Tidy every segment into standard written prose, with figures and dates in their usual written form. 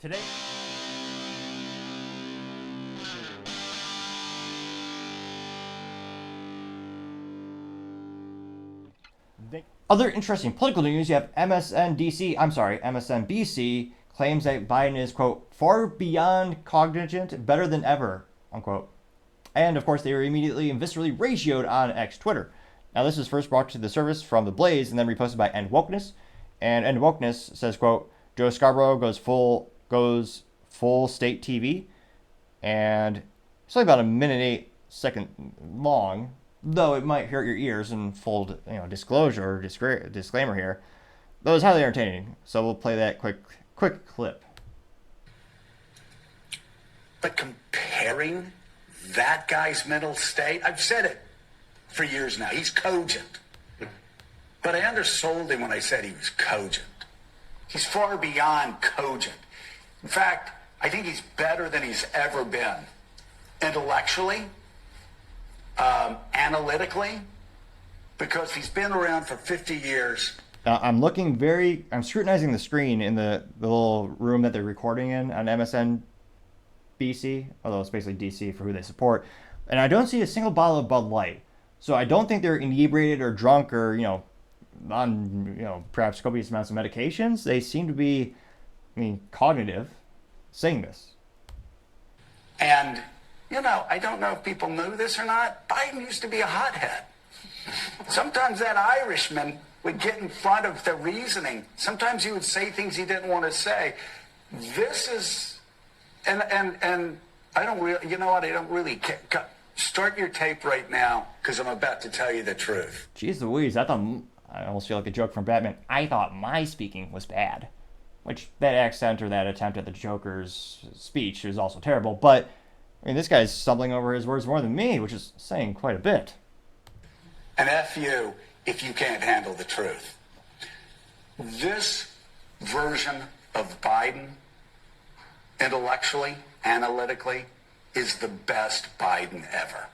Today, other interesting political news, you have MSNBC claims that Biden is, quote, far beyond cogent, better than ever, unquote. And, of course, they were immediately and viscerally ratioed on X Twitter. Now, this was first brought to the surface from The Blaze and then reposted by End Wokeness. And End Wokeness says, quote, Joe Scarborough goes full state TV. And it's only about a minute 8 second long, though it might hurt your ears. And full disclosure or disclaimer here, that was highly entertaining. So we'll play that quick clip. But comparing that guy's mental state, I've said it for years now, he's cogent. But I undersold him when I said he was cogent. He's far beyond cogent. In fact, I think he's better than he's ever been. Intellectually, analytically, because he's been around for 50 years. I'm scrutinizing the screen in the little room that they're recording in on MSNBC, although it's basically DC for who they support. And I don't see a single bottle of Bud Light. So I don't think they're inebriated or drunk or, on, perhaps copious amounts of medications. They seem to be, cognitive, saying this. And, I don't know if people knew this or not. Biden used to be a hothead. Sometimes that Irishman would get in front of the reasoning. Sometimes he would say things he didn't want to say. This is, and I don't really, I don't really care. Start your tape right now, because I'm about to tell you the truth. Jeez Louise, I almost feel like a joke from Batman. I thought my speaking was bad. Which, that accent or that attempt at the Joker's speech is also terrible. But, this guy's stumbling over his words more than me, which is saying quite a bit. And F you if you can't handle the truth. This version of Biden, intellectually, analytically, is the best Biden ever.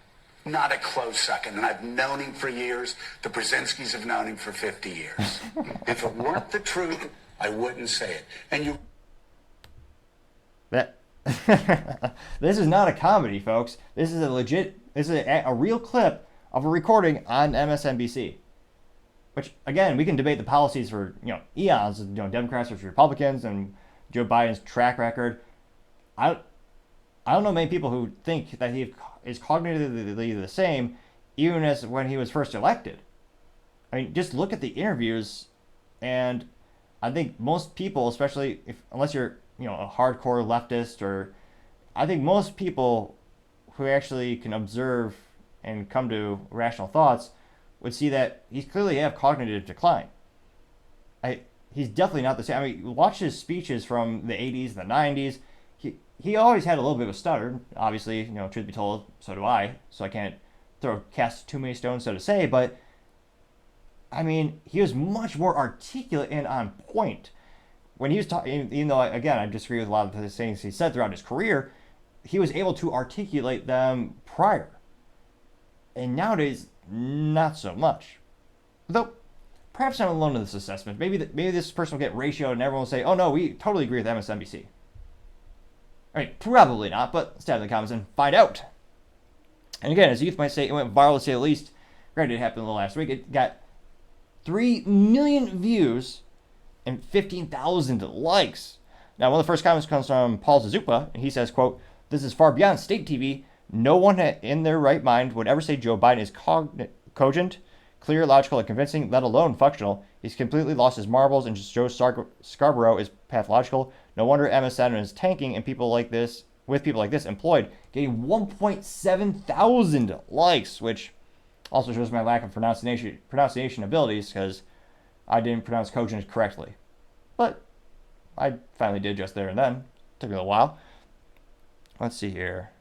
Not a close second. And I've known him for years. The Brzezinskis have known him for 50 years. If it weren't the truth, I wouldn't say it. And this is not a comedy, folks. This is a real clip of a recording on MSNBC. Which, again, we can debate the policies for, eons, Democrats versus Republicans and Joe Biden's track record. I don't know many people who think that he is cognitively the same, even as when he was first elected. Just look at the interviews, and I think most people, especially unless you're, a hardcore leftist, or I think most people who actually can observe and come to rational thoughts would see that he's clearly have cognitive decline. He's definitely not the same. Watch his speeches from the 80s and the 90s. He always had a little bit of a stutter. Obviously, truth be told, so do I. So I can't cast too many stones, so to say. But, he was much more articulate and on point. When he was talking, even though, again, I disagree with a lot of the things he said throughout his career, he was able to articulate them prior. And nowadays, not so much. Though, perhaps I'm alone in this assessment. Maybe this person will get ratioed and everyone will say, oh no, we totally agree with MSNBC. Probably not, but stay in the comments and find out. And again, as youth might say, it went viral to say the least. Granted, it happened last week. It got 3 million views and 15,000 likes. Now, one of the first comments comes from Paul Zazupa, and he says, quote, this is far beyond state TV. No one in their right mind would ever say Joe Biden is cogent, clear, logical, and convincing, let alone functional. He's completely lost his marbles, and Joe Scarborough is pathological. No wonder MSN is tanking, and people like this employed, getting 1.7 thousand likes, which also shows my lack of pronunciation abilities, because I didn't pronounce cogent correctly. But I finally did just there and then. Took me a little while. Let's see here.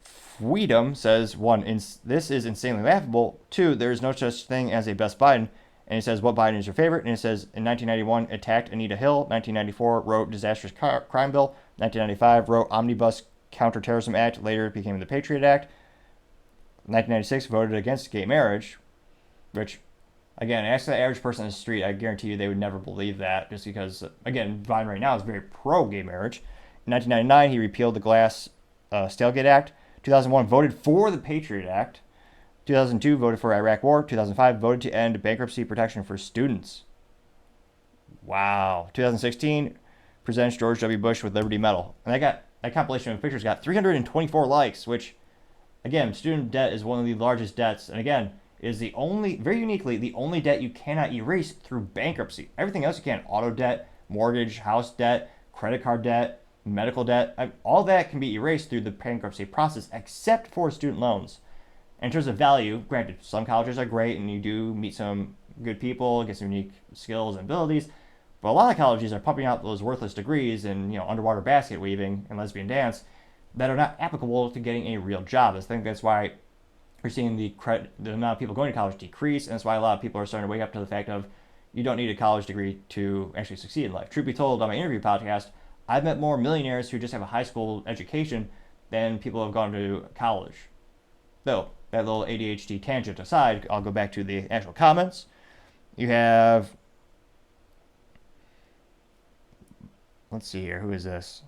Freedom says, 1, this is insanely laughable. 2, there is no such thing as a best Biden. And he says, what Biden is your favorite? And it says, in 1991, attacked Anita Hill. 1994, wrote disastrous crime bill. 1995, wrote Omnibus Counterterrorism Act. Later, it became the Patriot Act. 1996, voted against gay marriage, which Again, ask the average person on the street, I guarantee you they would never believe that, just because, again, Biden right now is very pro-gay marriage. In 1999, he repealed the Glass-Steagall Act. 2001, voted for the Patriot Act. 2002, voted for Iraq War. 2005, voted to end bankruptcy protection for students. Wow. 2016, presents George W. Bush with Liberty Medal. And that compilation of pictures got 324 likes, which, again, student debt is one of the largest debts. And again, is the only, very uniquely, the only debt you cannot erase through bankruptcy. Everything else you can. Auto debt, mortgage, house debt, credit card debt, medical debt. All that can be erased through the bankruptcy process, except for student loans. In terms of value, granted, some colleges are great and you do meet some good people, get some unique skills and abilities, but a lot of colleges are pumping out those worthless degrees in underwater basket weaving and lesbian dance that are not applicable to getting a real job. I think that's why we're seeing the amount of people going to college decrease, and that's why a lot of people are starting to wake up to the fact of you don't need a college degree to actually succeed in life. Truth be told, on my interview podcast, I've met more millionaires who just have a high school education than people who have gone to college. Though, that little ADHD tangent aside, I'll go back to the actual comments. You have, let's see here, who is this?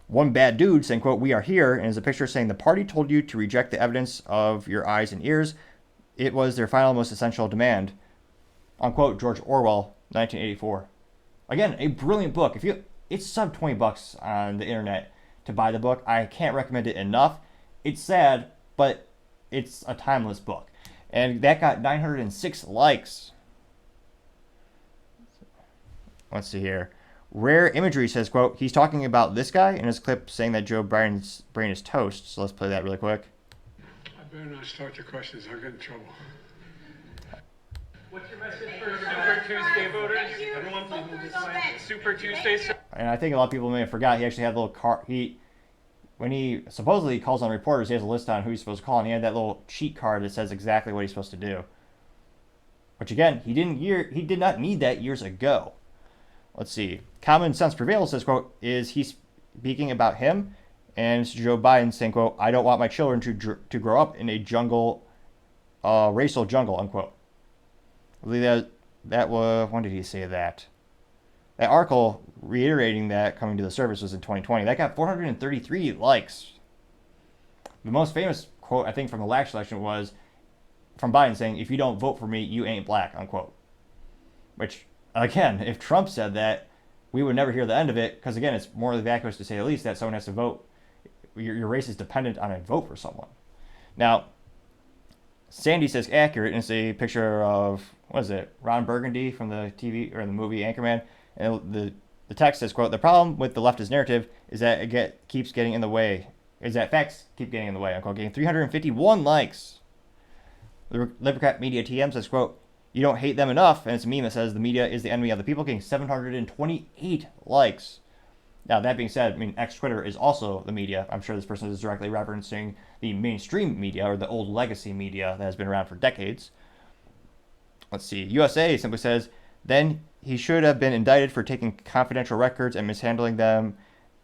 One bad dude saying, quote, "We are here," and is a picture saying the party told you to reject the evidence of your eyes and ears. It was their final most essential demand. Unquote, George Orwell, 1984. Again, a brilliant book. It's sub $20 on the internet to buy the book. I can't recommend it enough. It's sad, but it's a timeless book. And that got 906 likes. Let's see here. Rare Imagery says, quote, "He's talking about this guy in his clip saying that Joe Biden's brain is toast." So let's play that really quick. I better not start the questions. I'll get in trouble. What's your message for Super Tuesday voters? Everyone, please move this way. Super Tuesday. And I think a lot of people may have forgot, he actually had a little card. When he supposedly calls on reporters, he has a list on who he's supposed to call, and he had that little cheat card that says exactly what he's supposed to do. Which again, he did not need that years ago. Let's see. Common Sense Prevails says, quote, "Is he speaking about him?" And it's Joe Biden saying, quote, "I don't want my children to grow up in a jungle, racial jungle," unquote. I believe that was, when did he say that? That article reiterating that coming to the surface was in 2020. That got 433 likes. The most famous quote, I think, from the last election was from Biden saying, "If you don't vote for me, you ain't black," unquote. Which, again, if Trump said that, we would never hear the end of it, because again, it's morally vacuous to say the least that someone has to vote. Your race is dependent on a vote for someone. Now, Sandy says accurate, and it's a picture of, what is it, Ron Burgundy from the TV or the movie Anchorman, and the text says, quote, "The problem with the leftist narrative is that keeps getting in the way, is that facts keep getting in the way," unquote, getting 351 likes. The Libercat Media TM says, quote, "You don't hate them enough," and it's a meme that says the media is the enemy of the people, getting 728 likes. Now, that being said, I mean, X-Twitter is also the media. I'm sure this person is directly referencing the mainstream media or the old legacy media that has been around for decades. Let's see. USA simply says, "Then he should have been indicted for taking confidential records and mishandling them.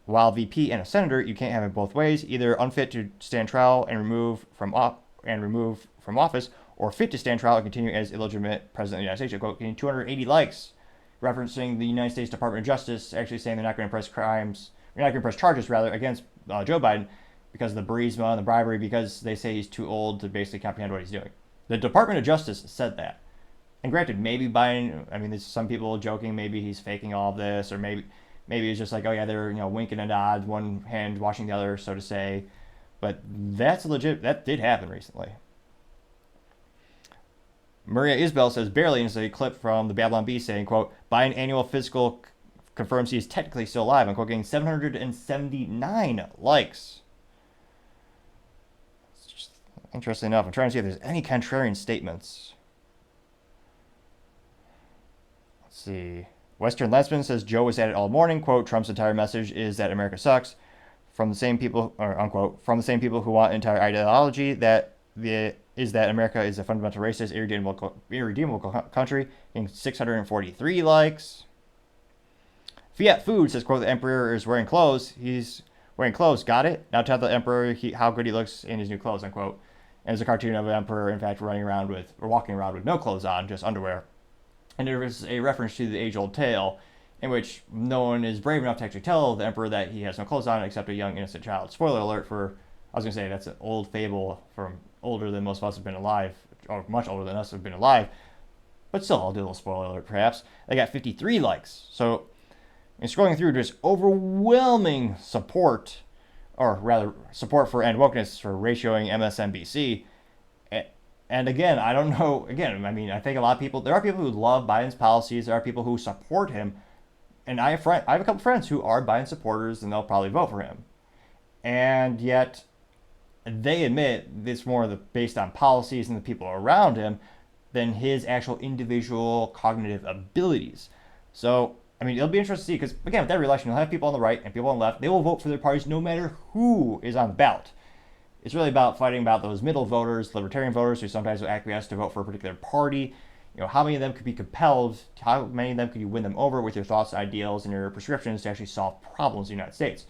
While VP and a senator, you can't have it both ways. Either unfit to stand trial and remove from office, or fit to stand trial and continue as illegitimate president of the United States." Quote, getting 280 likes, referencing the United States Department of Justice actually saying they're not going to press charges against Joe Biden because of the barisma and the bribery, because they say he's too old to basically comprehend what he's doing. The Department of Justice said that. And granted, maybe Biden, I mean, there's some people joking, maybe he's faking all of this, or maybe it's just like, oh yeah, they're winking and nod, one hand washing the other, so to say. But that's legit. That did happen recently. Maria Isbell says, barely, and it's a clip from the Babylon Bee saying, quote, "Biden annual physical confirms he is technically still alive," unquote, getting 779 likes. It's just interesting enough. I'm trying to see if there's any contrarian statements. Let's see. Western Lesbian says, "Joe was at it all morning," quote, "Trump's entire message is that America sucks," from the same people, or unquote, "from the same people who want an entire ideology that America is a fundamental racist, irredeemable country," getting 643 likes. Fiat Food says, quote, "The emperor is wearing clothes. He's wearing clothes. Got it? Now tell the emperor how good he looks in his new clothes," unquote. And there's a cartoon of an emperor, in fact, walking around with no clothes on, just underwear. And there is a reference to the age-old tale in which no one is brave enough to actually tell the emperor that he has no clothes on except a young innocent child. Spoiler alert for, I was going to say, that's an old fable from older than most of us have been alive, or much older than us have been alive. But still, I'll do a little spoiler alert perhaps. They got 53 likes. So, in scrolling through, there's overwhelming support, or rather, support for end wokeness for ratioing MSNBC. And again, I don't know, again, I mean, I think a lot of people, there are people who love Biden's policies, there are people who support him, and I have a couple friends who are Biden supporters, and they'll probably vote for him. And yet, they admit it's more based on policies and the people around him than his actual individual cognitive abilities. So, I mean, it'll be interesting to see, because again, with every election, you'll have people on the right and people on the left. They will vote for their parties no matter who is on the ballot. It's really about fighting about those middle voters, libertarian voters, who sometimes will acquiesce to vote for a particular party. You know, how many of them could be compelled, how many of them could you win them over with your thoughts, ideals, and your prescriptions to actually solve problems in the United States.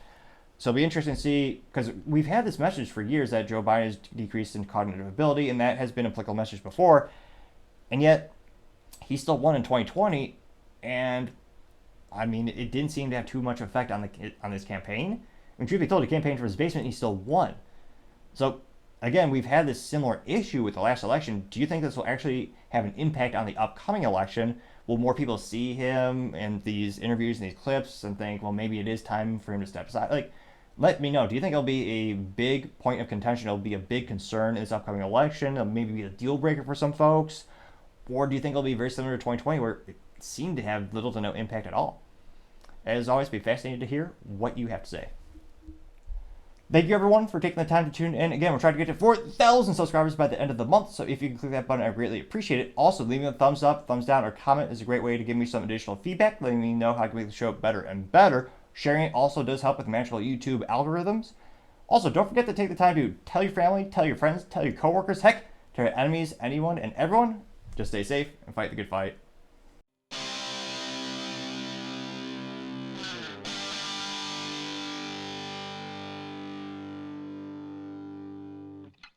So it'll be interesting to see, because we've had this message for years that Joe Biden has decreased in cognitive ability, and that has been an applicable message before, and yet he still won in 2020, and I mean, it didn't seem to have too much effect on this campaign. I mean, truth be told, he campaigned from his basement, and he still won. So, again, we've had this similar issue with the last election. Do you think this will actually have an impact on the upcoming election? Will more people see him in these interviews and these clips and think, well, maybe it is time for him to step aside? Like, let me know. Do you think it'll be a big point of contention? It'll be a big concern in this upcoming election? It'll maybe be a deal breaker for some folks? Or do you think it'll be very similar to 2020 where it seemed to have little to no impact at all? As always, be fascinated to hear what you have to say. Thank you, everyone, for taking the time to tune in. Again, we're trying to get to 4,000 subscribers by the end of the month, so if you can click that button, I greatly appreciate it. Also, leaving a thumbs up, thumbs down, or comment is a great way to give me some additional feedback, letting me know how I can make the show better and better. Sharing it also does help with the magical YouTube algorithms. Also, don't forget to take the time to tell your family, tell your friends, tell your coworkers, heck, tell your enemies, anyone, and everyone. Just stay safe and fight the good fight.